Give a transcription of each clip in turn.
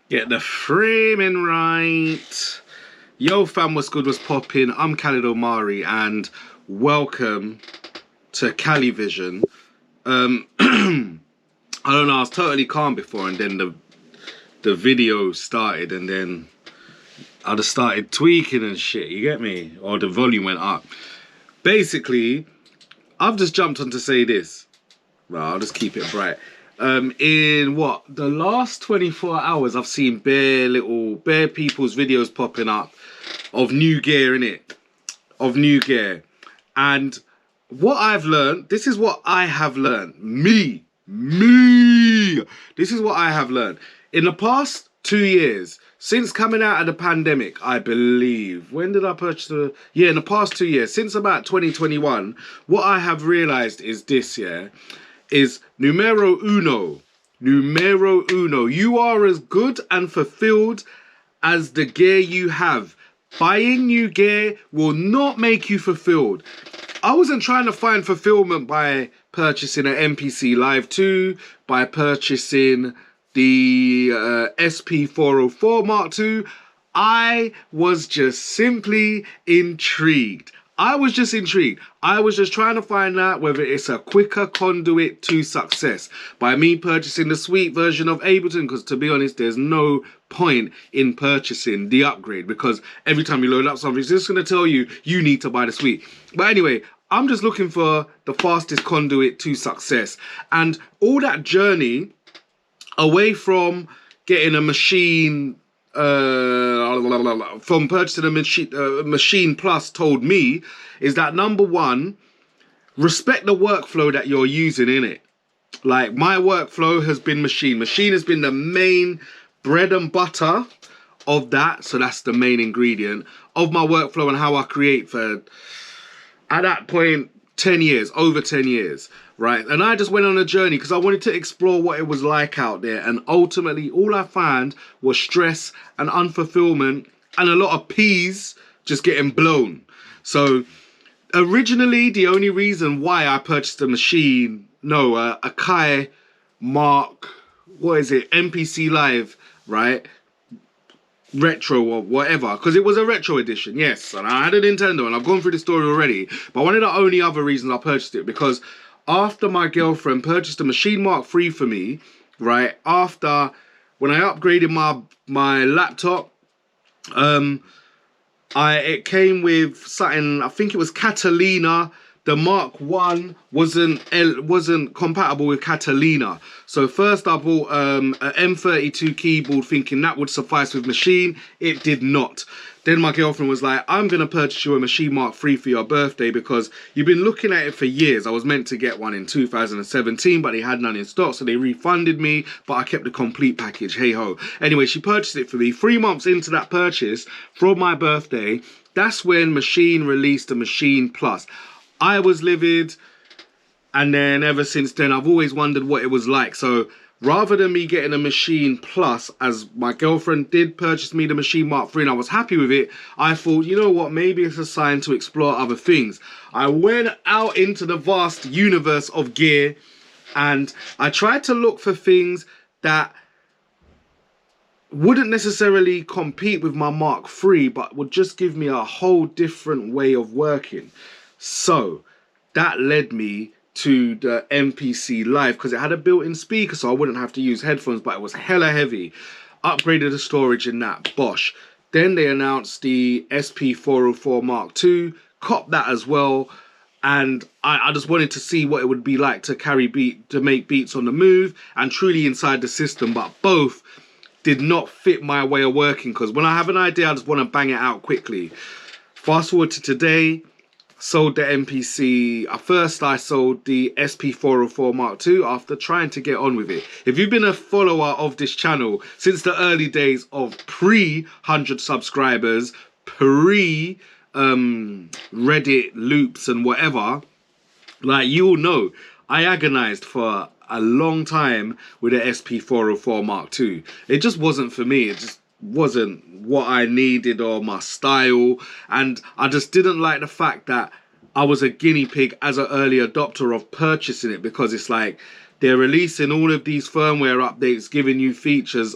Get the framing right. Yo fam, what's good, what's popping? I'm Khalid Omari and welcome to Cali Vision. I don't know, I was totally calm before and then the video started and then I just started tweaking and shit, you get me? Or the volume went up. Basically, I've just jumped on to say this. Well, I'll just keep it bright. In the last 24 hours, I've seen bare people's videos popping up of new gear in it, and what I've learned. This is what I have learned. Me. This is what I have learned in the past 2 years since coming out of the pandemic. I believe. When did I purchase the? Yeah, in the past 2 years, since about 2021. What I have realized is this. Yeah. Is numero uno. You are as good and fulfilled as the gear you have. Buying new gear will not make you fulfilled. I wasn't trying to find fulfillment by purchasing an MPC Live 2, by purchasing the SP404 Mark II. I was just simply intrigued. I was just trying to find out whether it's a quicker conduit to success by me purchasing the sweet version of Ableton, because to be honest, there's no point in purchasing the upgrade because every time you load up something, it's just going to tell you need to buy the suite. But anyway, I'm just looking for the fastest conduit to success. And all that journey away from getting a machine... from purchasing a machine plus told me is that number one, respect the workflow that you're using in it. Like my workflow has been machine has been the main bread and butter of that, so that's the main ingredient of my workflow and how I create for at that point 10 years, over 10 years, right? And I just went on a journey because I wanted to explore what it was like out there. And ultimately, all I found was stress and unfulfillment and a lot of peas just getting blown. So originally, the only reason why I purchased a machine, a Kai Mark, MPC Live, right? Retro or whatever, because it was a retro edition, yes, and I had a Nintendo and I've gone through the story already. But one of the only other reasons I purchased it, because after my girlfriend purchased a Machine Mark III for me, right, after when I upgraded my laptop, it came with something, I think it was Catalina. The Mark 1 wasn't compatible with Catalina. So first I bought an M32 keyboard thinking that would suffice with machine. It did not. Then my girlfriend was like, I'm going to purchase you a Machine Mark III for your birthday because you've been looking at it for years. I was meant to get one in 2017, but they had none in stock, so they refunded me, but I kept the complete package, hey ho. Anyway, she purchased it for me. 3 months into that purchase, from my birthday, that's when Machine released the Machine Plus. I was livid, and then ever since then I've always wondered what it was like. So rather than me getting a Machine Plus, as my girlfriend did purchase me the Machine Mark III and I was happy with it, I thought, you know what, maybe it's a sign to explore other things. I went out into the vast universe of gear and I tried to look for things that wouldn't necessarily compete with my Mark III, but would just give me a whole different way of working. So that led me to the MPC Live because it had a built-in speaker, so I wouldn't have to use headphones, but it was hella heavy. Upgraded the storage in that, bosh. Then they announced the SP404 Mark II, copped that as well, and I just wanted to see what it would be like to make beats on the move and truly inside the system, but both did not fit my way of working because when I have an idea, I just want to bang it out quickly. Fast forward to today. Sold the MPC. First I sold the SP404 Mark II after trying to get on with it. If you've been a follower of this channel since the early days of pre-100 subscribers, pre Reddit loops and whatever, like you all know, I agonized for a long time with the SP404 Mark II. It just wasn't for me. It just wasn't what I needed or my style, and I just didn't like the fact that I was a guinea pig as an early adopter of purchasing it, because it's like they're releasing all of these firmware updates giving you features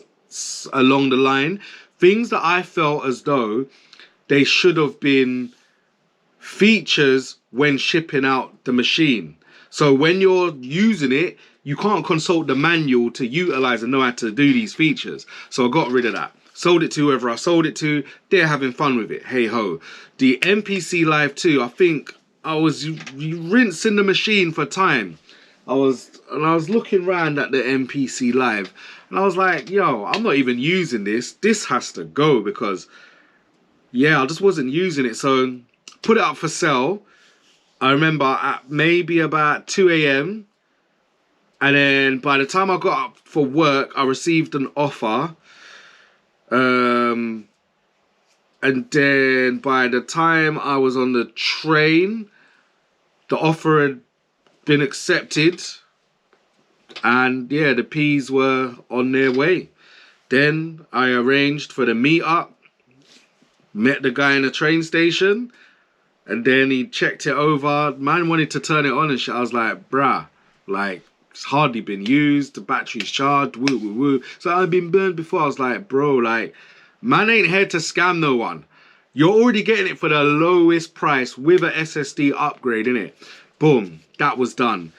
along the line. Things that I felt as though they should have been features when shipping out the machine. So when you're using it, you can't consult the manual to utilize and know how to do these features. So I got rid of that. Sold it to whoever I sold it to. They're having fun with it. Hey ho. The MPC Live 2, I think I was rinsing the machine for time. I was looking around at the MPC Live and I was like, yo, I'm not even using this. This has to go because, yeah, I just wasn't using it. So put it up for sale. I remember at maybe about 2 a.m. And then by the time I got up for work, I received an offer. And then by the time I was on the train, the offer had been accepted. And yeah, the P's were on their way. Then I arranged for the meetup, met the guy in the train station, and then he checked it over. Man wanted to turn it on and shit. I was like, bruh, like, it's hardly been used. The battery's charged, woo, woo, woo. So I've been burned before. I was like, bro, like, man ain't here to scam no one. You're already getting it for the lowest price with a SSD upgrade, innit? Boom, that was done.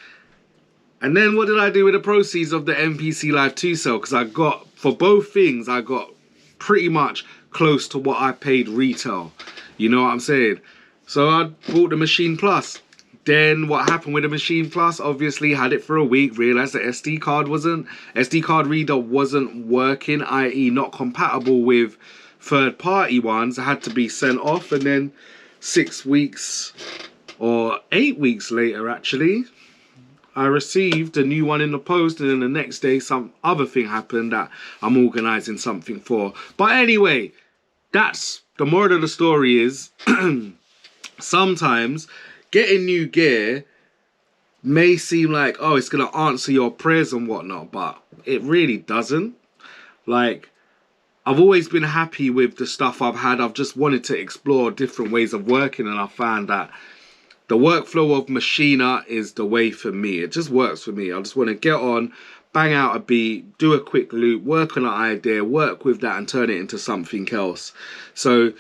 And then what did I do with the proceeds of the MPC Live 2 sale? Because I got, for both things, I got pretty much close to what I paid retail. You know what I'm saying? So I bought the Machine Plus. Then what happened with the Machine Plus? Obviously had it for a week, realized the SD card reader wasn't working, i.e. not compatible with third-party ones. I had to be sent off, and then 6 weeks or 8 weeks later, actually, I received a new one in the post, and then the next day some other thing happened that I'm organising something for. But anyway, that's the moral of the story is sometimes getting new gear may seem like, oh, it's going to answer your prayers and whatnot, but it really doesn't. Like, I've always been happy with the stuff I've had. I've just wanted to explore different ways of working, and I found that the workflow of Machina is the way for me. It just works for me. I just want to get on, bang out a beat, do a quick loop, work on an idea, work with that and turn it into something else. So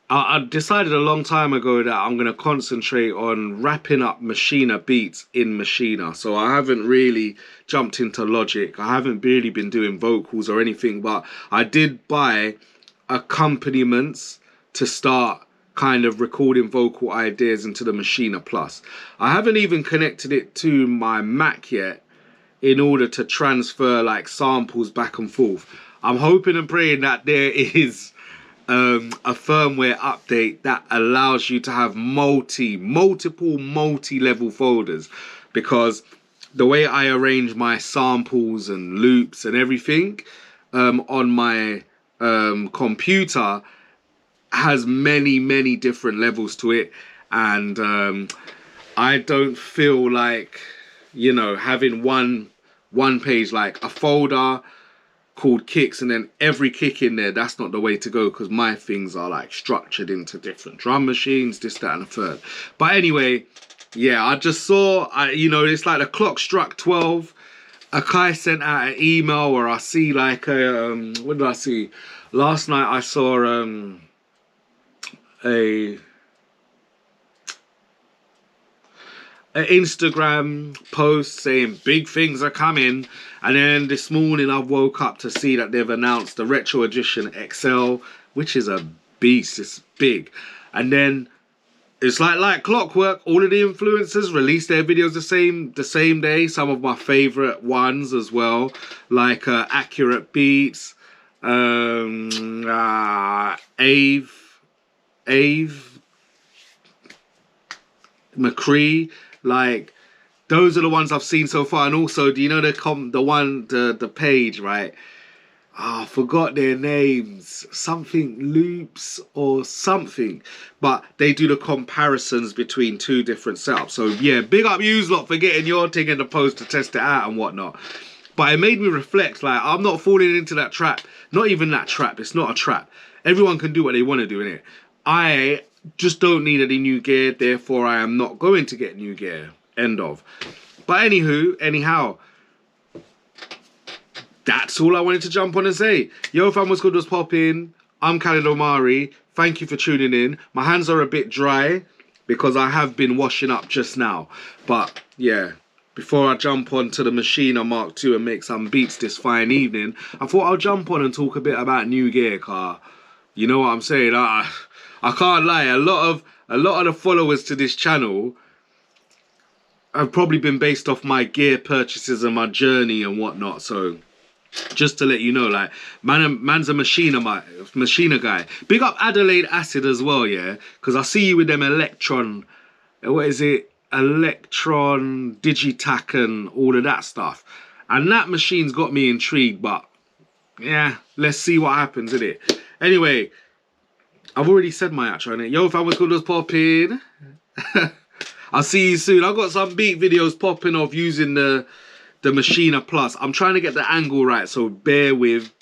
I decided a long time ago that I'm going to concentrate on wrapping up Machina beats in Machina. So I haven't really jumped into Logic. I haven't really been doing vocals or anything, but I did buy accompaniments to start kind of recording vocal ideas into the Machina Plus. I haven't even connected it to my Mac yet in order to transfer like samples back and forth. I'm hoping and praying that there is a firmware update that allows you to have multiple multi-level folders, because the way I arrange my samples and loops and everything on my computer has many different levels to it, and I don't feel like, you know, having one page like a folder called kicks and then every kick in there. That's not the way to go, because my things are like structured into different drum machines, this, that and the third. But anyway, yeah, I just saw, you know, it's like the clock struck 12. Akai sent out an email where I see like what did I see last night? I saw an Instagram post saying big things are coming, and then this morning I woke up to see that they've announced the Retro Edition XL, which is a beast. It's big. And then it's like clockwork, all of the influencers release their videos the same day. Some of my favorite ones as well, like Accurate Beats, Ave McCree, like those are the ones I've seen so far. And also, do you know the page, right? I forgot their names, something Loops or something, but they do the comparisons between two different setups. So yeah, big up yous lot for getting your thing in the post to test it out and whatnot. But it made me reflect, like, I'm not falling into that trap. Not even that trap. It's not a trap. Everyone can do what they want to do, innit? I just don't need any new gear, therefore I am not going to get new gear. End of. But anyhow, that's all I wanted to jump on and say. Yo fam, what's good, what's popping? I'm Khalid Omari. Thank you for tuning in. My hands are a bit dry because I have been washing up just now. But yeah, before I jump onto the Machina Mark II and make some beats this fine evening, I thought I'll jump on and talk a bit about new gear, car. You know what I'm saying? I can't lie. A lot of the followers to this channel have probably been based off my gear purchases and my journey and whatnot. So just to let you know, like, man's a Machina guy. Big up Adelaide Acid as well, yeah? Because I see you with them Electron, what is it? Electron, Digitac and all of that stuff. And that machine's got me intrigued, but yeah, let's see what happens, innit? Anyway, I've already said my outro, innit? Yo, fam, what's good, what's popping? I'll see you soon. I've got some beat videos popping off using the Machina Plus. I'm trying to get the angle right, so bear with.